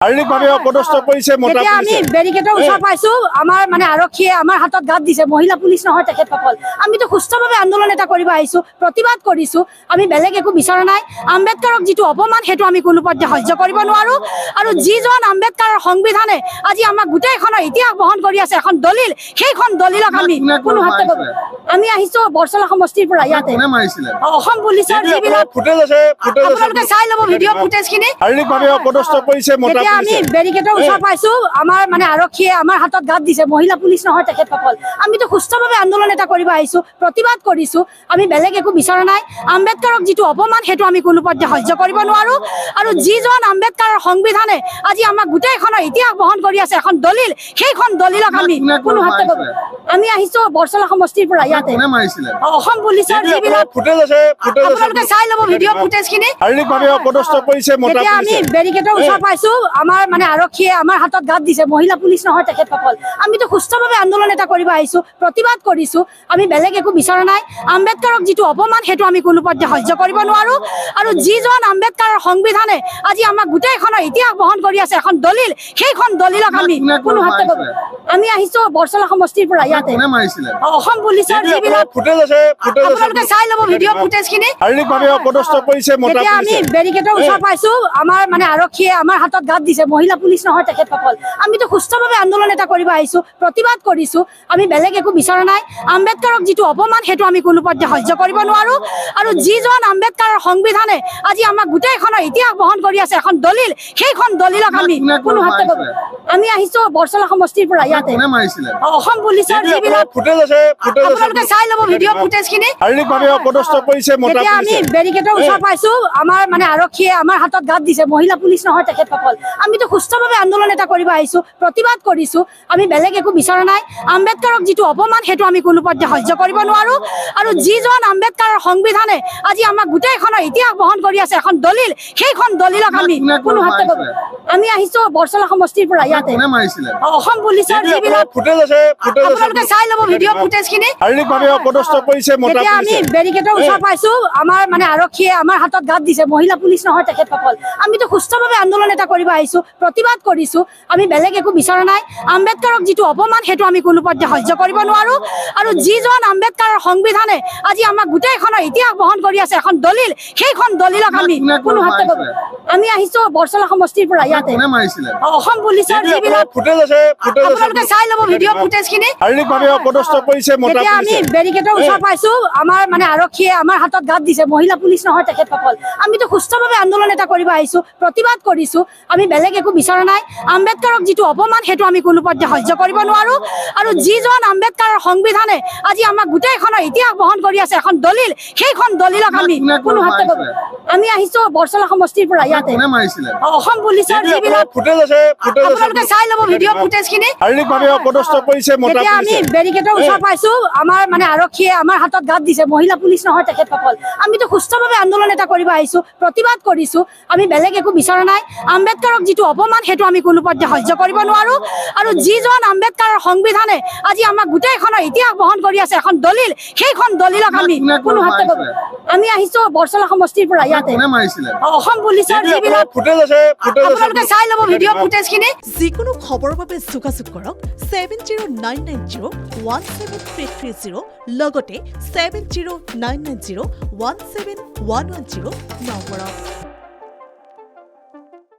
শাৰীৰিকভাৱে অপদস্থ কৰিছে মতা তেতিয়া আমি পুলিচে। বেৰিকেডৰ ওচৰ পাইছো আমাৰ মানে আৰক্ষীয়ে আমাৰ হাতত গাত দিছে মহিলা পুলিচ নহয় তেখেতসকল আমিতো সুস্থভাৱে আন্দোলন এটা কৰিব আহিছো প্ৰতিবাদ কৰিছো আমি বেলেগ একো বিচৰা নাই আম্বেদকাৰক যিটো অপমান সেইটো আমি কোনো পৰ্যায়ে সহ্য কৰিব নোৱাৰো আৰু যিজন আম্বেদকাৰৰ সংবিধানে আজি আমাক গোটেইখনৰ ইতিহাস বহন কৰি আছে এখন দলিল সেইখন দলিলক আমি কোনো হাতে আমি আহিছো বৰচলা সমষ্টিৰ পৰা ইয়াতে অসম পুলিচৰ যিবিলাক ফুটেজ আছে আপোনালোকে চাই ল'ব ভিডিঅ' ফুটেজখিনি শাৰীৰিকভাৱে অপদস্থ কৰিছে মতা তেতিয়া আমি পুলিচে। বেৰিকেডৰ ওচৰ পাইছো আমাৰ মানে আৰক্ষীয়ে আমাৰ হাতত গাত দিছে মহিলা পুলিচ নহয় তেখেতসকল আমিতো সুস্থভাৱে আন্দোলন এটা কৰিব আহিছো প্ৰতিবাদ কৰিছো আমি বেলেগ একো বিচৰা নাই আম্বেদকাৰক যিটো অপমান সেইটো আমি কোনো পৰ্যায়ে সহ্য কৰিব নোৱাৰো আৰু যিজন আম্বেদকাৰৰ সংবিধানে আজি আমাক গোটেইখনৰ ইতিহাস বহন কৰি আছে এখন দলিল সেইখন দলিলক আমি কোনো হাতে আমি আহিছো বৰচলা সমষ্টিৰ পৰা ইয়াতে অসম পুলিচৰ যিবিলাক ফুটেজ আছে আপোনালোকে চাই ল'ব ভিডিঅ' ফুটেজখিনি শাৰীৰিকভাৱে অপদস্থ কৰিছে মতা তেতিয়া আমি পুলিচে। বেৰিকেডৰ ওচৰ পাইছো আমাৰ মানে আৰক্ষীয়ে আমাৰ হাতত গাত দিছে মহিলা পুলিচ নহয় তেখেতসকল আমিতো সুস্থভাৱে আন্দোলন এটা কৰিব আহিছো প্ৰতিবাদ কৰিছো আমি বেলেগ একো বিচৰা নাই আম্বেদকাৰক যিটো অপমান সেইটো আমি কোনো পৰ্যায়ে সহ্য কৰিব নোৱাৰো আৰু যিজন আম্বেদকাৰৰ সংবিধানে আজি আমাক গোটেইখনৰ ইতিহাস বহন কৰি আছে এখন দলিল সেইখন দলিলক আমি কোনো হাতে আমি আহিছো বৰচলা সমষ্টিৰ পৰা ইয়াতে অসম পুলিচৰ যিবিলাক ফুটেজ আছে আপোনালোকে চাই ল'ব ভিডিঅ' ফুটেজখিনি শাৰীৰিকভাৱে অপদস্থ কৰিছে মতা তেতিয়া আমি পুলিচে। বেৰিকেডৰ ওচৰ পাইছো আমাৰ মানে আৰক্ষীয়ে আমাৰ হাতত গাত দিছে মহিলা পুলিচ নহয় তেখেতসকল আমিতো সুস্থভাৱে আন্দোলন এটা কৰিব আহিছো প্ৰতিবাদ কৰিছো আমি বেলেগ একো বিচৰা নাই আম্বেদকাৰক যিটো অপমান সেইটো আমি কোনো পৰ্যায়ে সহ্য কৰিব নোৱাৰো আৰু যিজন আম্বেদকাৰৰ সংবিধানে আজি আমাক গোটেইখনৰ ইতিহাস বহন কৰি আছে এখন দলিল সেইখন দলিলক আমি কোনো হাতে আমি আহিছো বৰচলা সমষ্টিৰ পৰা ইয়াতে অসম পুলিচৰ যিবিলাক ফুটেজ আছে আপোনালোকে চাই ল'ব ভিডিঅ' ফুটেজখিনি শাৰীৰিকভাৱে অপদস্থ কৰিছে মতা তেতিয়া আমি পুলিচে। বেৰিকেডৰ ওচৰ পাইছো আমাৰ মানে আৰক্ষীয়ে আমাৰ হাতত গাত দিছে মহিলা পুলিচ নহয় তেখেতসকল আমিতো সুস্থভাৱে আন্দোলন এটা কৰিব আহিছো প্ৰতিবাদ কৰিছো আমি বেলেগ একো বিচৰা নাই আম্বেদকাৰক যিটো অপমান সেইটো আমি কোনো পৰ্যায়ে সহ্য কৰিব নোৱাৰো আৰু যিজন আম্বেদকাৰৰ সংবিধানে আজি আমাক গোটেইখনৰ ইতিহাস বহন কৰি আছে এখন দলিল সেইখন দলিলক আমি কোনো হাতে আমি আহিছো বৰচলা সমষ্টিৰ পৰা ইয়াতে অসম পুলিচৰ যিবিলাক ফুটেজ আছে আপোনালোকে চাই ল'ব ভিডিঅ' ফুটেজখিনি শাৰীৰিকভাৱে অপদস্থ কৰিছে মতা তেতিয়া আমি পুলিচে। বেৰিকেডৰ ওচৰ পাইছো আমাৰ মানে আৰক্ষীয়ে আমাৰ হাতত গাত দিছে মহিলা পুলিচ নহয় তেখেতসকল আমিতো সুস্থভাৱে আন্দোলন এটা কৰিব আহিছো প্ৰতিবাদ কৰিছো আমি বেলেগ একো বিচৰা নাই আম্বেদকাৰক যিটো অপমান সেইটো আমি কোনো পৰ্যায়ে সহ্য কৰিব নোৱাৰো আৰু যিজন আম্বেদকাৰৰ সংবিধানে আজি আমাক গোটেইখনৰ ইতিহাস বহন কৰি আছে এখন দলিল সেইখন দলিলক আমি কোনো হাতে আমি আহিছো বৰচলা সমষ্টিৰ পৰা ইয়াতে অসম পুলিচৰ যিবিলাক ফুটেজ আছে আপোনালোকে চাই ল'ব ভিডিঅ' ফুটেজখিনি শাৰীৰিকভাৱে অপদস্থ কৰিছে মতা তেতিয়া আমি পুলিচে। বেৰিকেডৰ ওচৰ পাইছো আমাৰ মানে আৰক্ষীয়ে আমাৰ হাতত গাত দিছে মহিলা পুলিচ নহয় তেখেতসকল আমিতো সুস্থভাৱে আন্দোলন এটা কৰিব আহিছো প্ৰতিবাদ কৰিছো আমি বেলেগ একো বিচৰা নাই আম্বেদকাৰক যিটো অপমান সেইটো আমি কোনো পৰ্যায়ে সহ্য কৰিব নোৱাৰো আৰু যিজন আম্বেদকাৰৰ সংবিধানে আজি আমাক গোটেইখনৰ ইতিহাস বহন কৰি আছে এখন দলিল সেইখন দলিলক আমি কোনো হাতে আমি আহিছো বৰচলা সমষ্টিৰ পৰা ইয়াতে অসম পুলিচৰ যিবিলাক ফুটেজ আছে আপোনালোকে চাই ল'ব ভিডিঅ' ফুটেজখিনি শাৰীৰিকভাৱে অপদস্থ কৰিছে মতা তেতিয়া আমি পুলিচে। বেৰিকেডৰ ওচৰ পাইছো আমাৰ মানে আৰক্ষীয়ে আমাৰ হাতত গাত দিছে মহিলা পুলিচ নহয় তেখেতসকল আমিতো সুস্থভাৱে আন্দোলন এটা কৰিব আহিছো প্ৰতিবাদ কৰিছো আমি বেলেগ একো বিচৰা নাই আম্বেদকাৰক যিটো অপমান সেইটো আমি কোনো পৰ্যায়ে সহ্য কৰিব নোৱাৰো আৰু যিজন আম্বেদকাৰৰ সংবিধানে আজি আমাক গোটেইখনৰ ইতিহাস বহন কৰি আছে এখন দলিল সেইখন দলিলক আমি কোনো হাতে আমি আহিছো বৰচলা সমষ্টিৰ পৰা ইয়াতে অসম পুলিচৰ যিবিলাক ফুটেজ আছে আপোনালোকে চাই ল'ব ভিডিঅ' ফুটেজখিনি যিকোনো খবৰৰ বাবে যোগাযোগ কৰক 7099017330 লগতে 7099017110 নম্বৰত।